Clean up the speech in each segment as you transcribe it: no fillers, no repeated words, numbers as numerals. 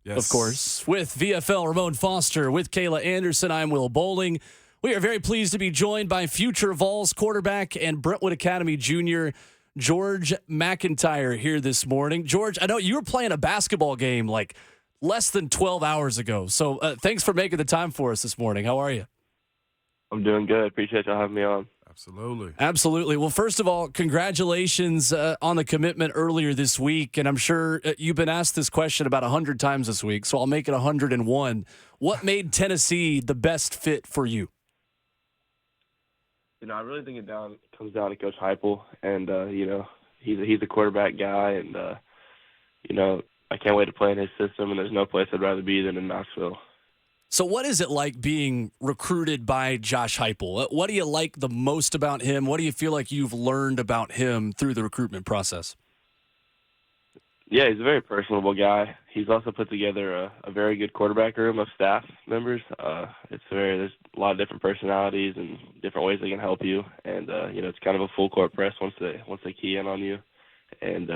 Of course. With VFL Ramon Foster, with Kayla Anderson, I'm Will Bowling. We are very pleased to be joined by future Vols quarterback and Brentwood Academy junior George MacIntyre here this morning. George, I know you were playing a basketball game like less than 12 hours ago. So thanks for making the time for us this morning. How are you? I'm doing good. Appreciate y'all having me on. Absolutely. Well, first of all, congratulations on the commitment earlier this week. And I'm sure you've been asked this question about 100 times this week, so I'll make it 101. What made Tennessee the best fit for you? I really think it comes down to Coach Heupel, and he's a quarterback guy, and I can't wait to play in his system. And there's no place I'd rather be than in Knoxville. So what is it like being recruited by Josh Heupel? What do you like the most about him? What do you feel like you've learned about him through the recruitment process? Yeah, he's a very personable guy. He's also put together a very good quarterback room of staff members. There's a lot of different personalities and different ways they can help you, and it's kind of a full court press once they key in on you. And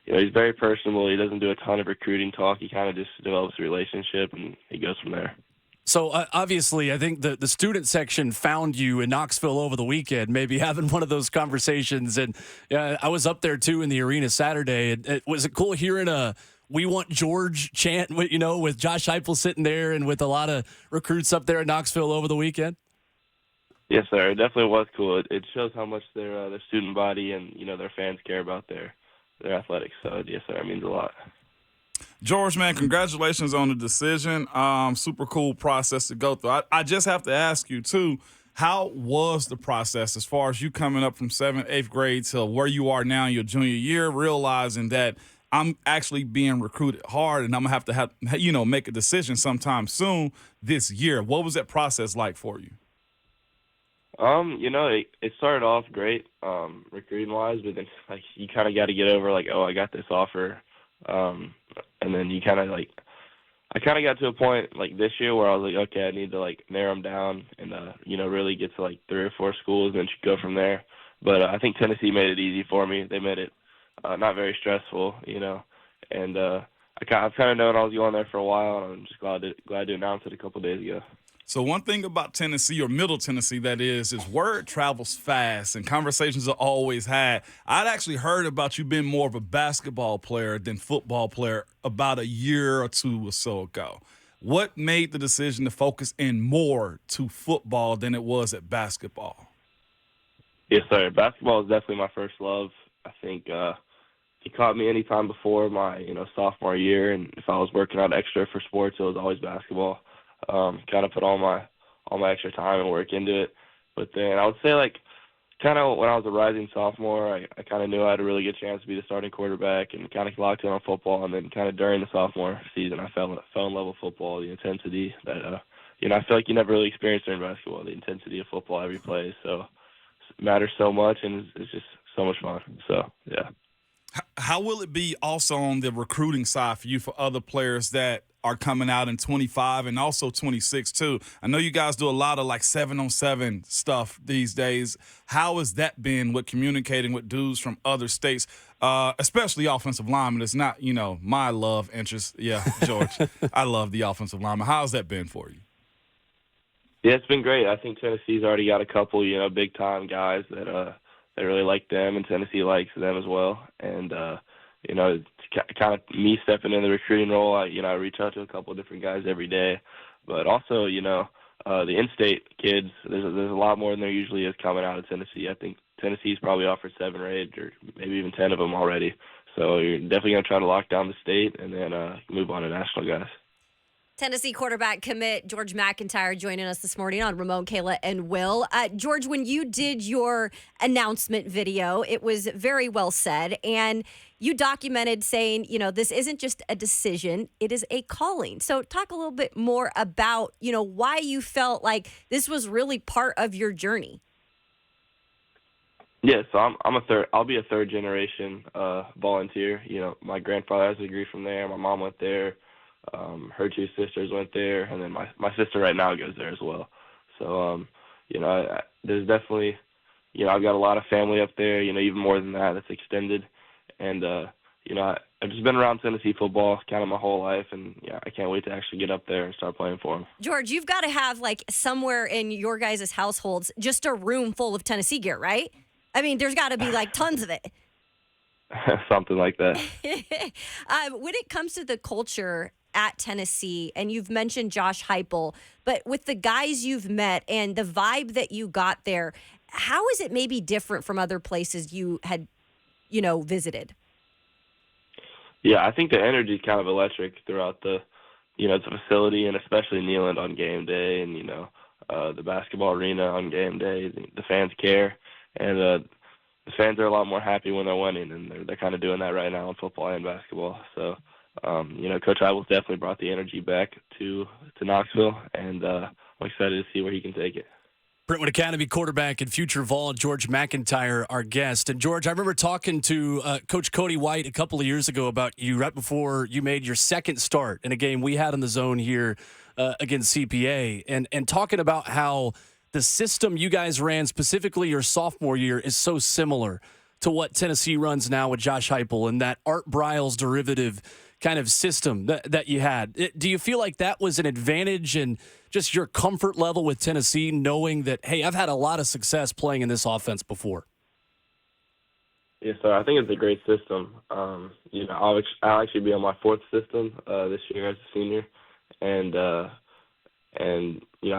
he's very personable. He doesn't do a ton of recruiting talk. He kind of just develops a relationship, and he goes from there. So, obviously, I think the student section found you in Knoxville over the weekend, maybe having one of those conversations. And I was up there, too, in the arena Saturday. And was it cool hearing a "We Want George" chant, with Josh Heupel sitting there and with a lot of recruits up there in Knoxville over the weekend? Yes, sir. It definitely was cool. It shows how much their student body and, their fans care about their athletics. So, yes, sir, it means a lot. George, man, congratulations on the decision. Super cool process to go through. I just have to ask you, too, how was the process as far as you coming up from 7th, 8th grade to where you are now in your junior year, realizing that I'm actually being recruited hard and I'm going to have make a decision sometime soon this year. What was that process like for you? It started off great, recruiting-wise, but then, you kind of got to get over, I got this offer. And then you kind of I kind of got to a point this year where I was like, okay, I need to narrow them down and really get to 3 or 4 schools and then go from there. But I think Tennessee made it easy for me. They made it not very stressful, and I've kind of known I was going there for a while, and I'm just glad to announce it a couple of days ago. So one thing about Tennessee, or Middle Tennessee, that is word travels fast and conversations are always had. I'd actually heard about you being more of a basketball player than football player about a year or 2 or so ago. What made the decision to focus in more to football than it was at basketball? Yes, sir. Basketball is definitely my first love. I think he caught me any time before my sophomore year, and if I was working out extra for sports, it was always basketball. Kind of put all my extra time and work into it. But then I would say kind of when I was a rising sophomore, I kind of knew I had a really good chance to be the starting quarterback and kind of locked in on football. And then kind of during the sophomore season, I fell in love with football, the intensity that, I feel like you never really experienced during basketball, the intensity of football every play. So it matters so much, and it's just so much fun. So, yeah. How will it be also on the recruiting side for you for other players that are coming out in 25 and also 26 too? I know you guys do a lot of 7-on-7 stuff these days. How has that been with communicating with dudes from other states, especially offensive linemen? It's not, my love interest. Yeah, George, I love the offensive lineman. How's that been for you? Yeah, it's been great. I think Tennessee's already got a couple, big-time guys that they really like them, and Tennessee likes them as well. And, it's kind of me stepping in the recruiting role. I reach out to a couple of different guys every day. But also, the in-state kids, there's a lot more than there usually is coming out of Tennessee. I think Tennessee's probably offered 7 or 8 or maybe even 10 of them already. So you're definitely going to try to lock down the state and then move on to national guys. Tennessee quarterback commit George MacIntyre joining us this morning on Ramon, Kayla, and Will. George, when you did your announcement video, it was very well said, and you documented saying, this isn't just a decision, it is a calling. So talk a little bit more about, why you felt like this was really part of your journey. Yeah, so I'll be a third generation volunteer. My grandfather has a degree from there. My mom went there. Her 2 sisters went there, and then my sister right now goes there as well. So, there's definitely, I've got a lot of family up there, even more than that, that's extended. And, I've just been around Tennessee football kind of my whole life, and I can't wait to actually get up there and start playing for them. George, you've got to have like somewhere in your guys' households just a room full of Tennessee gear, right? I mean, there's got to be like tons of it. Something like that. When it comes to the culture at Tennessee, and you've mentioned Josh Heupel, but with the guys you've met and the vibe that you got there, how is it maybe different from other places you had, visited? Yeah, I think the energy is kind of electric throughout the facility, and especially Neyland on game day, and the basketball arena on game day. The fans care, and the fans are a lot more happy when they're winning, and they're kind of doing that right now in football and basketball. So, Coach Heupel definitely brought the energy back to Knoxville, and I'm excited to see where he can take it. Brentwood Academy quarterback and future Vol George MacIntyre, our guest. And George, I remember talking to Coach Cody White a couple of years ago about you right before you made your second start in a game we had in the zone here against CPA, and talking about how the system you guys ran, specifically your sophomore year, is so similar to what Tennessee runs now with Josh Heupel and that Art Briles derivative kind of system that you had. Do you feel like that was an advantage and just your comfort level with Tennessee, knowing that, hey, I've had a lot of success playing in this offense before? Yes, sir. I think it's a great system. I'll actually be on my fourth system this year as a senior, and I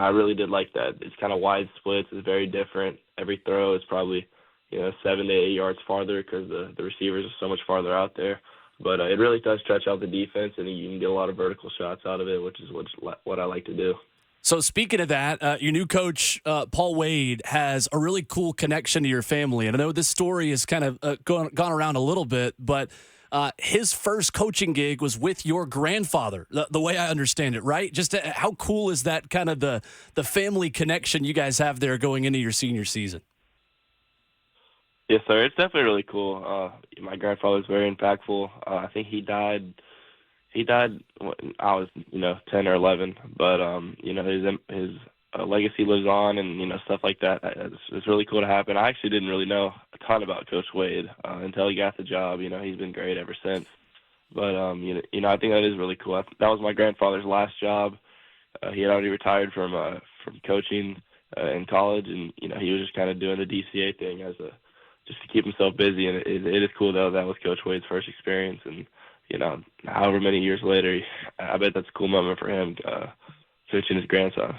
really did like that. It's kind of wide splits. It's very different. Every throw is probably 7 to 8 yards farther because the receivers are so much farther out there. But it really does stretch out the defense, and you can get a lot of vertical shots out of it, which is what I like to do. So speaking of that, your new coach, Paul Wade, has a really cool connection to your family. And I know this story has kind of gone around a little bit, but his first coaching gig was with your grandfather, the way I understand it, right? Just how cool is that kind of the family connection you guys have there going into your senior season? Yes, sir. It's definitely really cool. My grandfather was very impactful. I think he died when I was 10 or 11, but his legacy lives on, and stuff like that. It's really cool to happen. I actually didn't really know a ton about Coach Wade until he got the job. He's been great ever since. But I think that is really cool. That was my grandfather's last job. He had already retired from coaching in college, and he was just kind of doing the DCA thing just to keep himself busy. And it is cool though. That was Coach Wade's first experience, and however many years later, I bet that's a cool moment for him, coaching his grandson.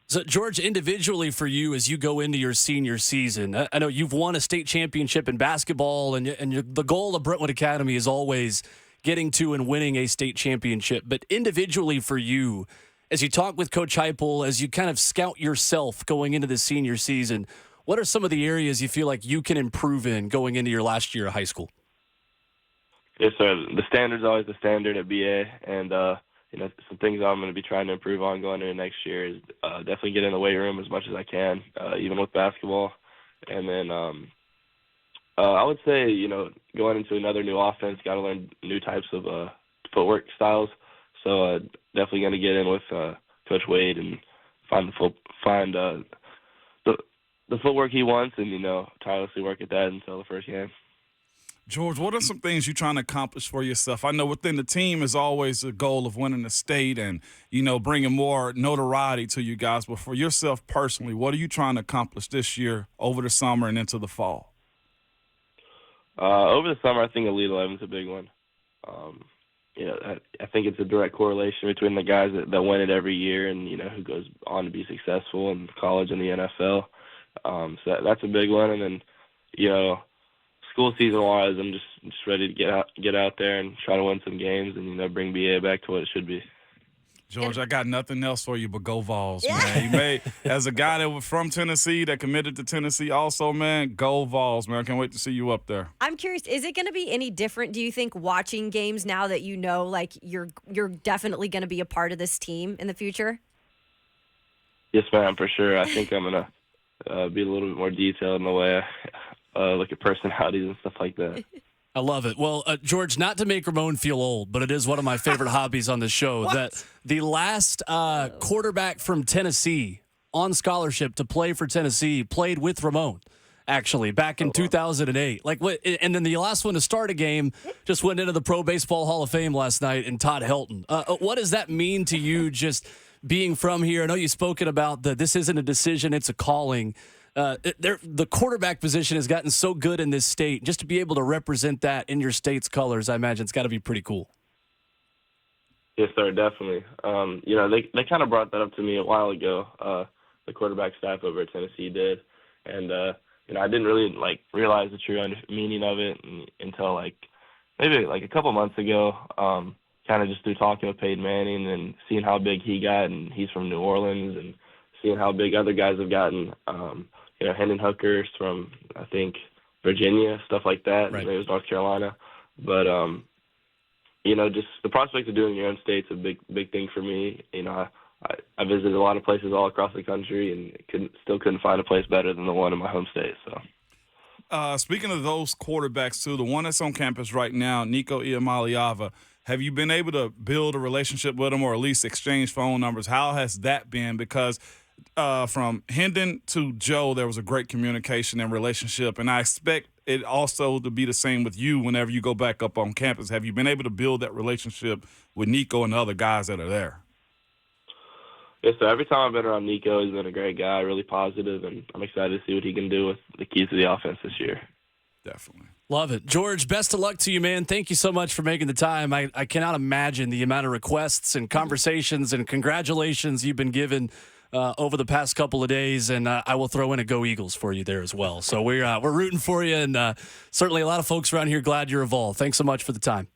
So, George, individually for you as you go into your senior season, I know you've won a state championship in basketball, and the goal of Brentwood Academy is always getting to and winning a state championship. But individually for you, as you talk with Coach Heupel, as you kind of scout yourself going into the senior season, what are some of the areas you feel like you can improve in going into your last year of high school? Yes, sir. The standard's always the standard at BA, and some things I'm going to be trying to improve on going into next year is definitely get in the weight room as much as I can, even with basketball. And then I would say, going into another new offense, got to learn new types of footwork styles. So definitely going to get in with Coach Wade and find the footwork he wants, and tirelessly work at that until the first game. George, what are some things you're trying to accomplish for yourself? I know within the team is always a goal of winning the state and, bringing more notoriety to you guys. But for yourself personally, what are you trying to accomplish this year over the summer and into the fall? Over the summer, I think Elite 11 is a big one. I think it's a direct correlation between the guys that win it every year and, who goes on to be successful in college and the NFL. So that's a big one. And then, school season wise, I'm just ready to get out there and try to win some games and bring BA back to what it should be. George, I got nothing else for you but go Vols, man. As a guy that was from Tennessee, that committed to Tennessee also, man, go Vols, man. I can't wait to see you up there. I'm curious, is it going to be any different, do you think, watching games now that you're definitely going to be a part of this team in the future? Yes, ma'am, for sure. I think I'm going to be a little bit more detailed in the way I look at personalities and stuff like that. I love it. Well, George, not to make Ramon feel old, but it is one of my favorite hobbies on the show. That the last quarterback from Tennessee on scholarship to play for Tennessee played with Ramon actually, back in 2008. Like what? And then the last one to start a game just went into the Pro Baseball Hall of Fame last night, and Todd Helton. What does that mean to you, just being from here? I know you've spoken about that this isn't a decision, it's a calling. The quarterback position has gotten so good in this state. Just to be able to represent that in your state's colors, I imagine it's got to be pretty cool. Yes, sir, definitely. They kind of brought that up to me a while ago. The quarterback staff over at Tennessee did, and I didn't really realize the true meaning of it until maybe a couple months ago. Kind of just through talking with Peyton Manning and seeing how big he got, and he's from New Orleans, and seeing how big other guys have gotten. Hendon Hooker's from, I think, Virginia, stuff like that. Right. Maybe it was North Carolina. But, just the prospect of doing your own state's a big thing for me. I visited a lot of places all across the country and still couldn't find a place better than the one in my home state. So, speaking of those quarterbacks, too, the one that's on campus right now, Nico Iamaleava, have you been able to build a relationship with him or at least exchange phone numbers? How has that been? Because from Hendon to Joe, there was a great communication and relationship, and I expect it also to be the same with you whenever you go back up on campus. Have you been able to build that relationship with Nico and the other guys that are there? Yes, so every time I've been around Nico, he's been a great guy, really positive, and I'm excited to see what he can do with the keys to the offense this year. Definitely. Love it. George, best of luck to you, man. Thank you so much for making the time. I cannot imagine the amount of requests and conversations and congratulations you've been given over the past couple of days, and I will throw in a Go Eagles for you there as well. So we're rooting for you, and certainly a lot of folks around here glad you're involved. Thanks so much for the time.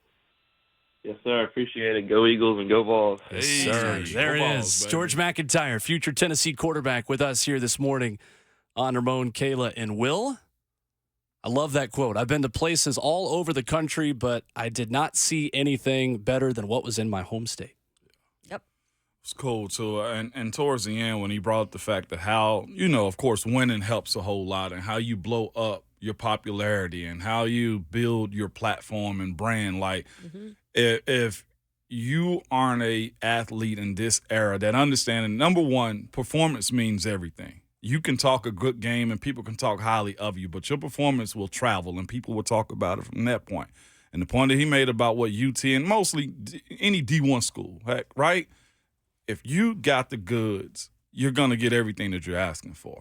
Yes, sir. I appreciate it. Go Eagles and go Vols. Yes, sir. There it is. George MacIntyre, future Tennessee quarterback, with us here this morning on Ramon, Kayla, and Will. I love that quote. I've been to places all over the country, but I did not see anything better than what was in my home state. Yep. It's cool, too. And towards the end, when he brought up the fact that how, of course, winning helps a whole lot, and how you blow up your popularity and how you build your platform and brand. If you aren't a athlete in this era that understanding, number one, performance means everything. You can talk a good game and people can talk highly of you, but your performance will travel and people will talk about it from that point. And the point that he made about what UT and mostly any D1 school, heck, right? If you got the goods, you're going to get everything that you're asking for.